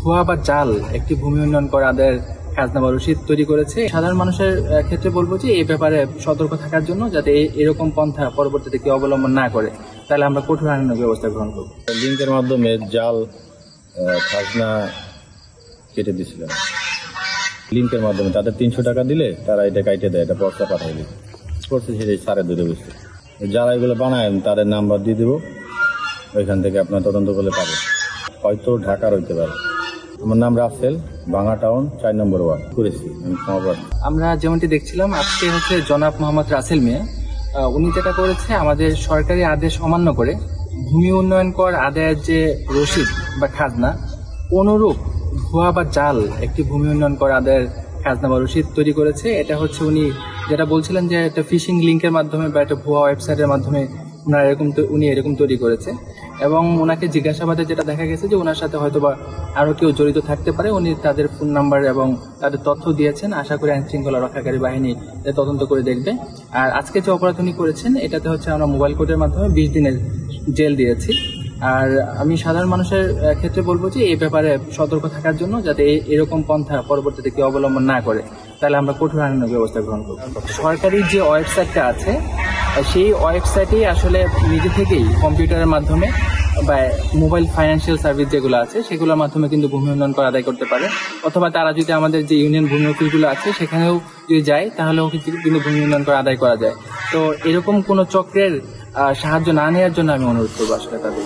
ভুয়া বা জাল একটি ভূমি উন্নয়ন কর আদায়ের খাজনা বা রসিদ তৈরি করেছে। সাধারণ মানুষের ক্ষেত্রে বলবো যে এই ব্যাপারে সতর্ক থাকার জন্য, যাতে এরকম পন্থা পরবর্তীতে কেউ অবলম্বন না করে, তাহলে আমরা কঠোর আইনানুগ ব্যবস্থা গ্রহণ করব। লিঙ্কের মাধ্যমে জাল খাজনা কেটে দিয়েছিলেন। লিঙ্কের মাধ্যমে তাদের 300 টাকা দিলে তারা এটা কাইটে দেয়, এটা বস্তা পাঠাই দিই করছে, সেটাই সারে ধরে বসে। যারা এগুলো বানায় তাদের নাম্বার দিয়ে দেবো, ওইখান থেকে আপনার তদন্ত করলে পাবে। হয়তো ঢাকার হইতে পারে। আমার নাম রাফেল, ভাঙা টাউন 4 নম্বর ওয়ার্ড করেছি। আমরা যেমনটি দেখছিলাম, আজকে হচ্ছে জনাব মোহাম্মদ রাসেল মিয়া, উনি যেটা করেছে, আমাদের সরকারি আদেশ অমান্য করে ভূমি উন্নয়ন কর আদায়ের যে রসিদ বা খাজনা, অনুরূপ ভুয়া বা জাল একটি ভূমি উন্নয়ন কর আদায়ের খাজনা বা রসিদ তৈরি করেছে। এটা হচ্ছে উনি যেটা বলছিলেন যে একটা ফিশিং লিঙ্কের মাধ্যমে বা একটা ভুয়া ওয়েবসাইটের মাধ্যমে উনি এরকম তৈরি করেছে। এবং ওনাকে জিজ্ঞাসাবাদে যেটা দেখা গেছে যে ওনার সাথে হয়তো বা আরও কেউ জড়িত থাকতে পারে। উনি তাদের ফোন নাম্বার এবং তাদের তথ্য দিয়েছেন। আশা করি আইন শৃঙ্খলা রক্ষাকারী বাহিনী তদন্ত করে দেখবে। আর আজকে যে অপরাধ উনি করেছেন, এটাতে হচ্ছে আমরা মোবাইল কোর্টের মাধ্যমে 20 দিনের জেল দিয়েছি। আর আমি সাধারণ মানুষের ক্ষেত্রে বলবো যে এই ব্যাপারে সতর্ক থাকার জন্য, যাতে এরকম পন্থা পরবর্তীতে কেউ অবলম্বন না করে, তাহলে আমরা কঠোর আইনানুগ ব্যবস্থা গ্রহণ করব। সরকারি যে ওয়েবসাইটটা আছে, সেই ওয়েবসাইটেই আসলে নিজে থেকেই কম্পিউটারের মাধ্যমে বা মোবাইল ফাইন্যান্সিয়াল সার্ভিস যেগুলো আছে সেগুলোর মাধ্যমে কিন্তু ভূমি উন্নয়ন কর আদায় করতে পারে। অথবা তারা যদি আমাদের যে ইউনিয়ন ভূমি অফিসগুলো আছে সেখানেও যদি যায়, তাহলেও কিন্তু ভূমি উন্নয়ন কর আদায় করা যায়। তো এরকম কোনো চক্রের সাহায্য না নেওয়ার জন্য আমি অনুরোধ করবো আসলে তাদের।